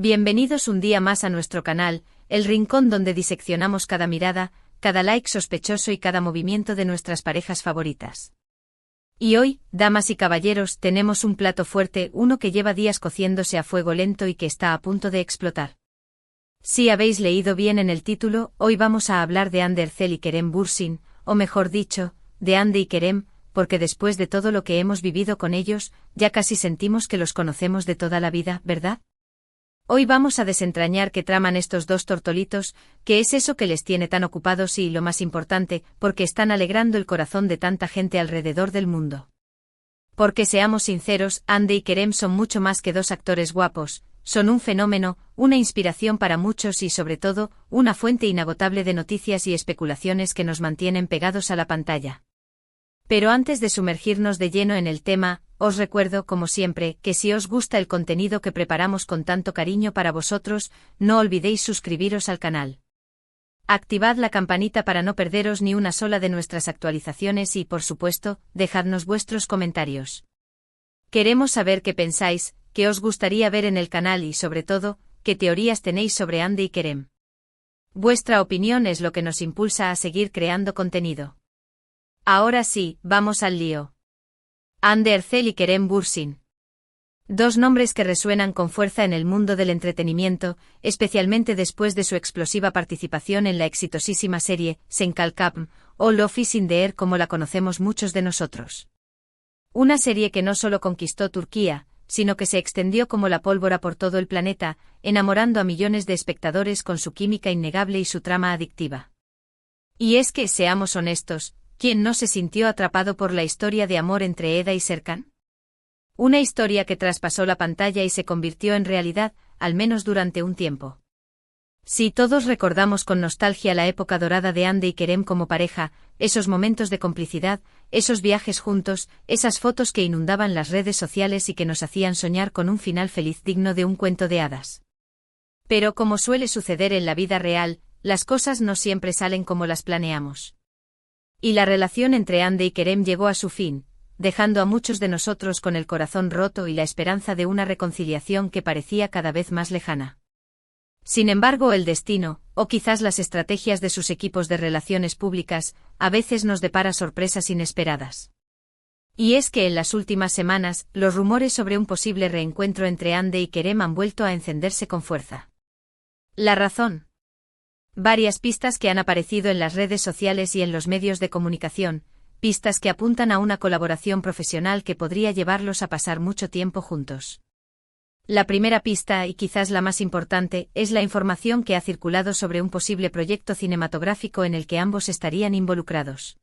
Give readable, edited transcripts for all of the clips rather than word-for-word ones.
Bienvenidos un día más a nuestro canal, el rincón donde diseccionamos cada mirada, cada like sospechoso y cada movimiento de nuestras parejas favoritas. Y hoy, damas y caballeros, tenemos un plato fuerte, uno que lleva días cociéndose a fuego lento y que está a punto de explotar. Si habéis leído bien en el título, hoy vamos a hablar de Hande Erçel y Kerem Bürsin, o mejor dicho, de Hande y Kerem, porque después de todo lo que hemos vivido con ellos, ya casi sentimos que los conocemos de toda la vida, ¿verdad? Hoy vamos a desentrañar qué traman estos dos tortolitos, qué es eso que les tiene tan ocupados y, lo más importante, porque están alegrando el corazón de tanta gente alrededor del mundo. Porque seamos sinceros, Hande y Kerem son mucho más que dos actores guapos, son un fenómeno, una inspiración para muchos y sobre todo, una fuente inagotable de noticias y especulaciones que nos mantienen pegados a la pantalla. Pero antes de sumergirnos de lleno en el tema, os recuerdo, como siempre, que si os gusta el contenido que preparamos con tanto cariño para vosotros, no olvidéis suscribiros al canal. Activad la campanita para no perderos ni una sola de nuestras actualizaciones y, por supuesto, dejadnos vuestros comentarios. Queremos saber qué pensáis, qué os gustaría ver en el canal y, sobre todo, qué teorías tenéis sobre Hande y Kerem. Vuestra opinión es lo que nos impulsa a seguir creando contenido. Ahora sí, vamos al lío. Hande Erçel y Kerem Bürsin. Dos nombres que resuenan con fuerza en el mundo del entretenimiento, especialmente después de su explosiva participación en la exitosísima serie Sen Kalkapm, o Love is in the Air como la conocemos muchos de nosotros. Una serie que no solo conquistó Turquía, sino que se extendió como la pólvora por todo el planeta, enamorando a millones de espectadores con su química innegable y su trama adictiva. Y es que, seamos honestos, ¿quién no se sintió atrapado por la historia de amor entre Eda y Serkan? Una historia que traspasó la pantalla y se convirtió en realidad, al menos durante un tiempo. Sí, todos recordamos con nostalgia la época dorada de Hande y Kerem como pareja, esos momentos de complicidad, esos viajes juntos, esas fotos que inundaban las redes sociales y que nos hacían soñar con un final feliz digno de un cuento de hadas. Pero como suele suceder en la vida real, las cosas no siempre salen como las planeamos. Y la relación entre Hande y Kerem llegó a su fin, dejando a muchos de nosotros con el corazón roto y la esperanza de una reconciliación que parecía cada vez más lejana. Sin embargo, el destino, o quizás las estrategias de sus equipos de relaciones públicas, a veces nos depara sorpresas inesperadas. Y es que en las últimas semanas, los rumores sobre un posible reencuentro entre Hande y Kerem han vuelto a encenderse con fuerza. ¿La razón? Varias pistas que han aparecido en las redes sociales y en los medios de comunicación, pistas que apuntan a una colaboración profesional que podría llevarlos a pasar mucho tiempo juntos. La primera pista, y quizás la más importante, es la información que ha circulado sobre un posible proyecto cinematográfico en el que ambos estarían involucrados.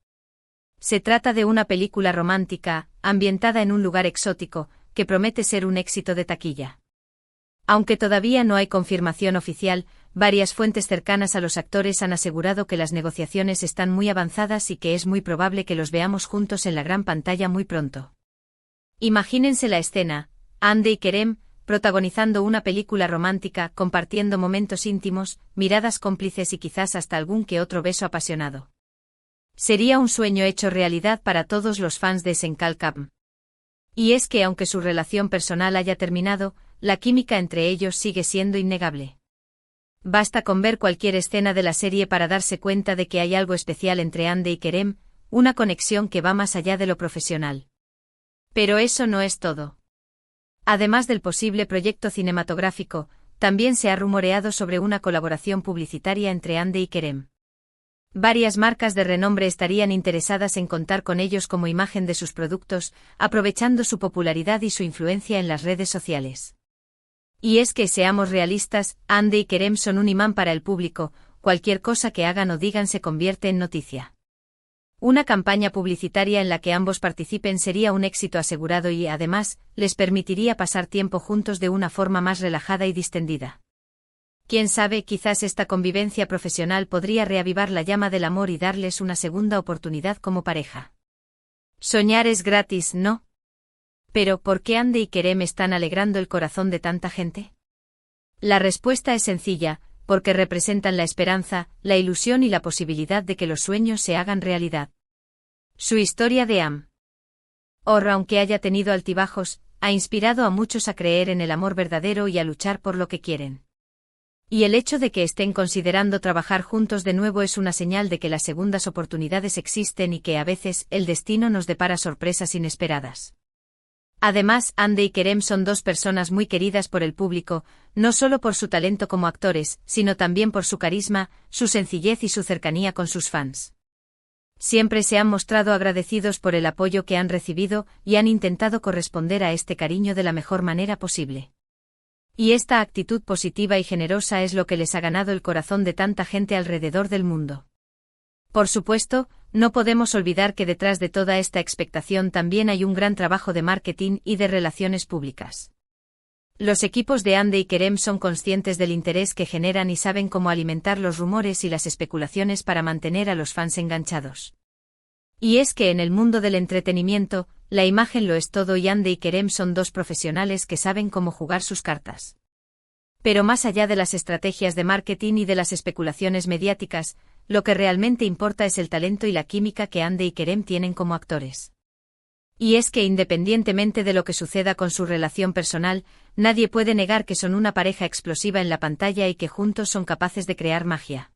Se trata de una película romántica, ambientada en un lugar exótico, que promete ser un éxito de taquilla. Aunque todavía no hay confirmación oficial, varias fuentes cercanas a los actores han asegurado que las negociaciones están muy avanzadas y que es muy probable que los veamos juntos en la gran pantalla muy pronto. Imagínense la escena, Hande y Kerem, protagonizando una película romántica, compartiendo momentos íntimos, miradas cómplices y quizás hasta algún que otro beso apasionado. Sería un sueño hecho realidad para todos los fans de Sen Kalkapm. Y es que aunque su relación personal haya terminado, la química entre ellos sigue siendo innegable. Basta con ver cualquier escena de la serie para darse cuenta de que hay algo especial entre Hande y Kerem, una conexión que va más allá de lo profesional. Pero eso no es todo. Además del posible proyecto cinematográfico, también se ha rumoreado sobre una colaboración publicitaria entre Hande y Kerem. Varias marcas de renombre estarían interesadas en contar con ellos como imagen de sus productos, aprovechando su popularidad y su influencia en las redes sociales. Y es que seamos realistas, Hande y Kerem son un imán para el público, cualquier cosa que hagan o digan se convierte en noticia. Una campaña publicitaria en la que ambos participen sería un éxito asegurado y, además, les permitiría pasar tiempo juntos de una forma más relajada y distendida. Quién sabe, quizás esta convivencia profesional podría reavivar la llama del amor y darles una segunda oportunidad como pareja. Soñar es gratis, ¿no? Pero, ¿por qué Hande y Kerem están alegrando el corazón de tanta gente? La respuesta es sencilla, porque representan la esperanza, la ilusión y la posibilidad de que los sueños se hagan realidad. Su historia de Or, aunque haya tenido altibajos, ha inspirado a muchos a creer en el amor verdadero y a luchar por lo que quieren. Y el hecho de que estén considerando trabajar juntos de nuevo es una señal de que las segundas oportunidades existen y que a veces el destino nos depara sorpresas inesperadas. Además, Ande y Kerem son dos personas muy queridas por el público, no solo por su talento como actores, sino también por su carisma, su sencillez y su cercanía con sus fans. Siempre se han mostrado agradecidos por el apoyo que han recibido y han intentado corresponder a este cariño de la mejor manera posible. Y esta actitud positiva y generosa es lo que les ha ganado el corazón de tanta gente alrededor del mundo. Por supuesto, no podemos olvidar que detrás de toda esta expectación también hay un gran trabajo de marketing y de relaciones públicas. Los equipos de Ande y Kerem son conscientes del interés que generan y saben cómo alimentar los rumores y las especulaciones para mantener a los fans enganchados. Y es que en el mundo del entretenimiento, la imagen lo es todo y Ande y Kerem son dos profesionales que saben cómo jugar sus cartas. Pero más allá de las estrategias de marketing y de las especulaciones mediáticas, lo que realmente importa es el talento y la química que Ande y Kerem tienen como actores. Y es que independientemente de lo que suceda con su relación personal, nadie puede negar que son una pareja explosiva en la pantalla y que juntos son capaces de crear magia.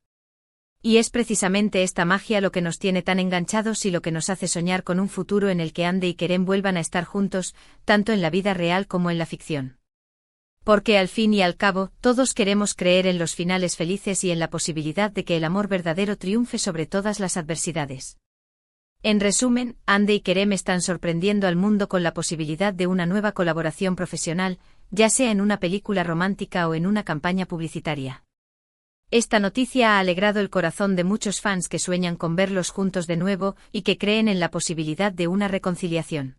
Y es precisamente esta magia lo que nos tiene tan enganchados y lo que nos hace soñar con un futuro en el que Ande y Kerem vuelvan a estar juntos, tanto en la vida real como en la ficción. Porque al fin y al cabo, todos queremos creer en los finales felices y en la posibilidad de que el amor verdadero triunfe sobre todas las adversidades. En resumen, Ande y Kerem están sorprendiendo al mundo con la posibilidad de una nueva colaboración profesional, ya sea en una película romántica o en una campaña publicitaria. Esta noticia ha alegrado el corazón de muchos fans que sueñan con verlos juntos de nuevo y que creen en la posibilidad de una reconciliación.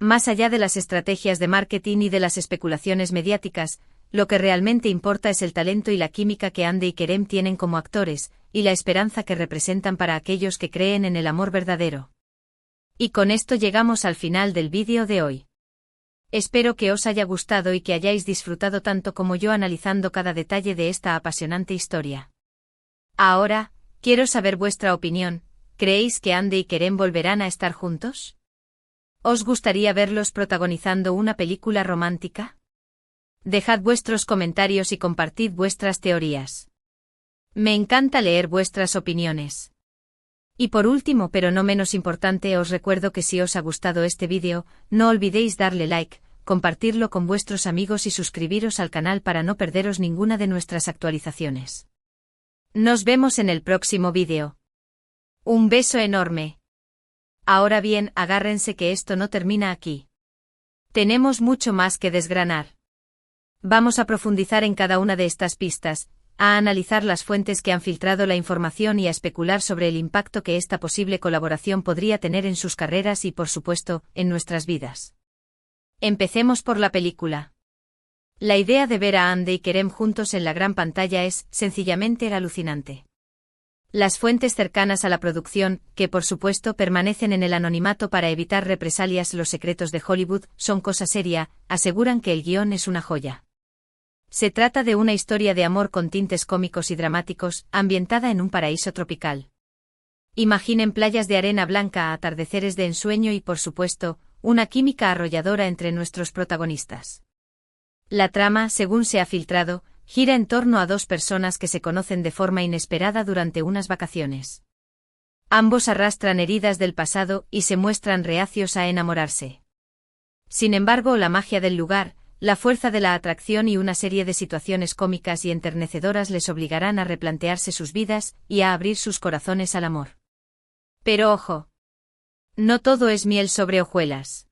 Más allá de las estrategias de marketing y de las especulaciones mediáticas, lo que realmente importa es el talento y la química que Ande y Kerem tienen como actores, y la esperanza que representan para aquellos que creen en el amor verdadero. Y con esto llegamos al final del vídeo de hoy. Espero que os haya gustado y que hayáis disfrutado tanto como yo analizando cada detalle de esta apasionante historia. Ahora, quiero saber vuestra opinión. ¿Creéis que Ande y Kerem volverán a estar juntos? ¿Os gustaría verlos protagonizando una película romántica? Dejad vuestros comentarios y compartid vuestras teorías. Me encanta leer vuestras opiniones. Y por último, pero no menos importante, os recuerdo que si os ha gustado este vídeo, no olvidéis darle like, compartirlo con vuestros amigos y suscribiros al canal para no perderos ninguna de nuestras actualizaciones. Nos vemos en el próximo vídeo. Un beso enorme. Ahora bien, agárrense que esto no termina aquí. Tenemos mucho más que desgranar. Vamos a profundizar en cada una de estas pistas, a analizar las fuentes que han filtrado la información y a especular sobre el impacto que esta posible colaboración podría tener en sus carreras y, por supuesto, en nuestras vidas. Empecemos por la película. La idea de ver a Ande y Kerem juntos en la gran pantalla es, sencillamente, alucinante. Las fuentes cercanas a la producción, que por supuesto permanecen en el anonimato para evitar represalias, los secretos de Hollywood, son cosa seria, aseguran que el guión es una joya. Se trata de una historia de amor con tintes cómicos y dramáticos, ambientada en un paraíso tropical. Imaginen playas de arena blanca, atardeceres de ensueño y, por supuesto, una química arrolladora entre nuestros protagonistas. La trama, según se ha filtrado, gira en torno a dos personas que se conocen de forma inesperada durante unas vacaciones. Ambos arrastran heridas del pasado y se muestran reacios a enamorarse. Sin embargo, la magia del lugar, la fuerza de la atracción y una serie de situaciones cómicas y enternecedoras les obligarán a replantearse sus vidas y a abrir sus corazones al amor. Pero ojo, no todo es miel sobre hojuelas.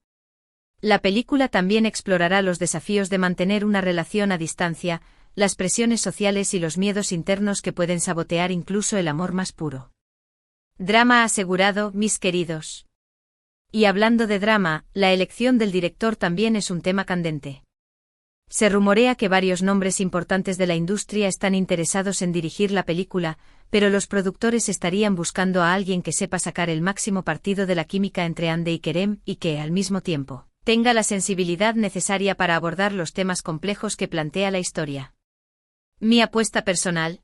La película también explorará los desafíos de mantener una relación a distancia, las presiones sociales y los miedos internos que pueden sabotear incluso el amor más puro. Drama asegurado, mis queridos. Y hablando de drama, la elección del director también es un tema candente. Se rumorea que varios nombres importantes de la industria están interesados en dirigir la película, pero los productores estarían buscando a alguien que sepa sacar el máximo partido de la química entre Ande y Kerem y que, al mismo tiempo, tenga la sensibilidad necesaria para abordar los temas complejos que plantea la historia. Mi apuesta personal: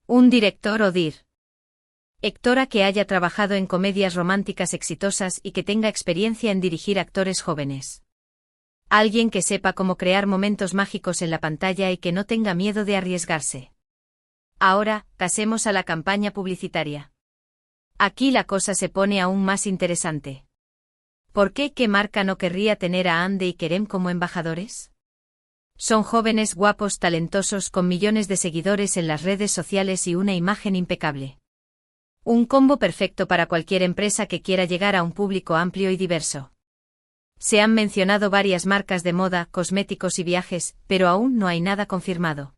un director o directora que haya trabajado en comedias románticas exitosas y que tenga experiencia en dirigir actores jóvenes. Alguien que sepa cómo crear momentos mágicos en la pantalla y que no tenga miedo de arriesgarse. Ahora, pasemos a la campaña publicitaria. Aquí la cosa se pone aún más interesante. ¿Por qué marca no querría tener a Hande y Kerem como embajadores? Son jóvenes guapos, talentosos, con millones de seguidores en las redes sociales y una imagen impecable. Un combo perfecto para cualquier empresa que quiera llegar a un público amplio y diverso. Se han mencionado varias marcas de moda, cosméticos y viajes, pero aún no hay nada confirmado.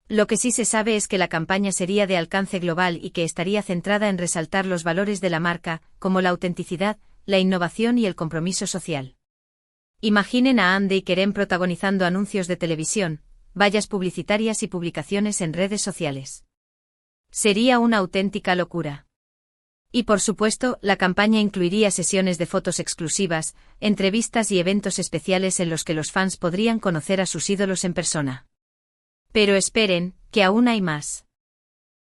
Lo que sí se sabe es que la campaña sería de alcance global y que estaría centrada en resaltar los valores de la marca, como la autenticidad, la innovación y el compromiso social. Imaginen a Hande y Kerem protagonizando anuncios de televisión, vallas publicitarias y publicaciones en redes sociales. Sería una auténtica locura. Y por supuesto, la campaña incluiría sesiones de fotos exclusivas, entrevistas y eventos especiales en los que los fans podrían conocer a sus ídolos en persona. Pero esperen, que aún hay más.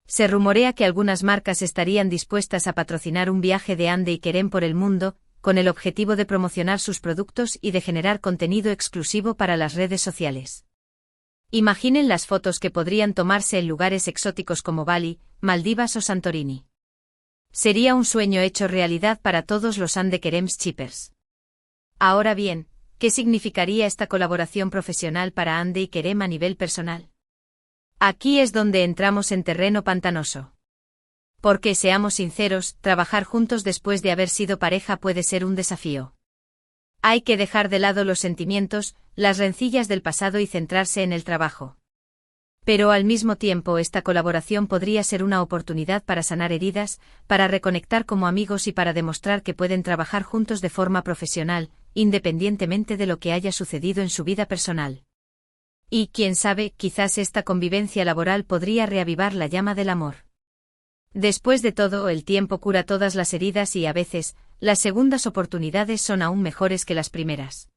Se rumorea que algunas marcas estarían dispuestas a patrocinar un viaje de Hande y Kerem por el mundo, con el objetivo de promocionar sus productos y de generar contenido exclusivo para las redes sociales. Imaginen las fotos que podrían tomarse en lugares exóticos como Bali, Maldivas o Santorini. Sería un sueño hecho realidad para todos los Hande Kerem shippers. Ahora bien, ¿qué significaría esta colaboración profesional para Hande y Kerem a nivel personal? Aquí es donde entramos en terreno pantanoso. Porque, seamos sinceros, trabajar juntos después de haber sido pareja puede ser un desafío. Hay que dejar de lado los sentimientos, las rencillas del pasado y centrarse en el trabajo. Pero al mismo tiempo esta colaboración podría ser una oportunidad para sanar heridas, para reconectar como amigos y para demostrar que pueden trabajar juntos de forma profesional, independientemente de lo que haya sucedido en su vida personal. Y, quién sabe, quizás esta convivencia laboral podría reavivar la llama del amor. Después de todo, el tiempo cura todas las heridas y a veces, las segundas oportunidades son aún mejores que las primeras.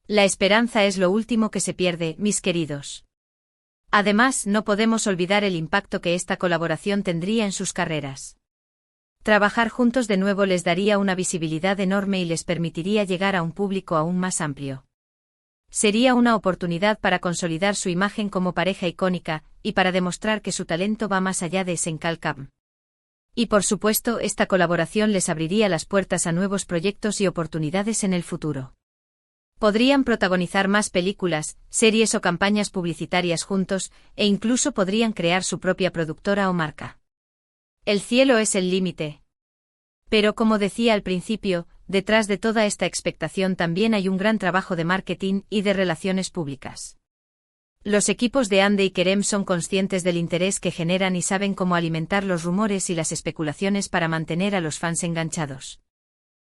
La esperanza es lo último que se pierde, mis queridos. Además, no podemos olvidar el impacto que esta colaboración tendría en sus carreras. Trabajar juntos de nuevo les daría una visibilidad enorme y les permitiría llegar a un público aún más amplio. Sería una oportunidad para consolidar su imagen como pareja icónica, y para demostrar que su talento va más allá de Senkalkam. Y por supuesto, esta colaboración les abriría las puertas a nuevos proyectos y oportunidades en el futuro. Podrían protagonizar más películas, series o campañas publicitarias juntos, e incluso podrían crear su propia productora o marca. El cielo es el límite. Pero como decía al principio, detrás de toda esta expectación también hay un gran trabajo de marketing y de relaciones públicas. Los equipos de Hande y Kerem son conscientes del interés que generan y saben cómo alimentar los rumores y las especulaciones para mantener a los fans enganchados.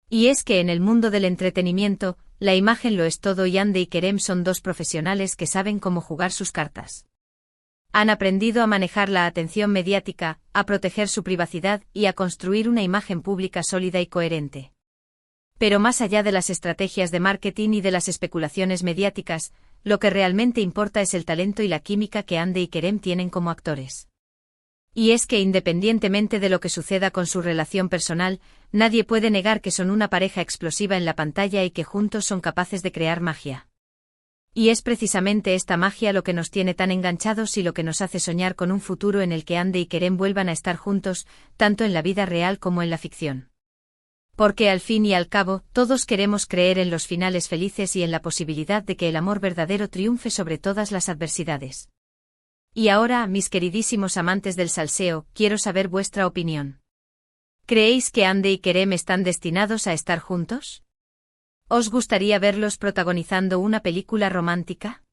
Y es que en el mundo del entretenimiento, la imagen lo es todo y Hande y Kerem son dos profesionales que saben cómo jugar sus cartas. Han aprendido a manejar la atención mediática, a proteger su privacidad y a construir una imagen pública sólida y coherente. Pero más allá de las estrategias de marketing y de las especulaciones mediáticas, lo que realmente importa es el talento y la química que Hande y Kerem tienen como actores. Y es que independientemente de lo que suceda con su relación personal, nadie puede negar que son una pareja explosiva en la pantalla y que juntos son capaces de crear magia. Y es precisamente esta magia lo que nos tiene tan enganchados y lo que nos hace soñar con un futuro en el que Hande y Kerem vuelvan a estar juntos, tanto en la vida real como en la ficción. Porque al fin y al cabo, todos queremos creer en los finales felices y en la posibilidad de que el amor verdadero triunfe sobre todas las adversidades. Y ahora, mis queridísimos amantes del salseo, quiero saber vuestra opinión. ¿Creéis que Hande y Kerem están destinados a estar juntos? ¿Os gustaría verlos protagonizando una película romántica?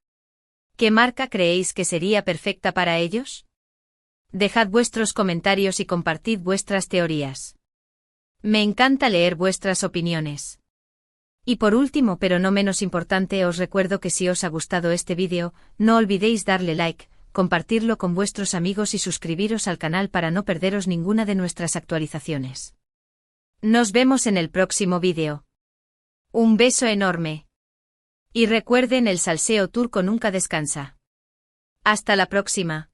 ¿Qué marca creéis que sería perfecta para ellos? Dejad vuestros comentarios y compartid vuestras teorías. Me encanta leer vuestras opiniones. Y por último, pero no menos importante, os recuerdo que si os ha gustado este vídeo, no olvidéis darle like, compartirlo con vuestros amigos y suscribiros al canal para no perderos ninguna de nuestras actualizaciones. Nos vemos en el próximo vídeo. Un beso enorme. Y recuerden, el salseo turco nunca descansa. Hasta la próxima.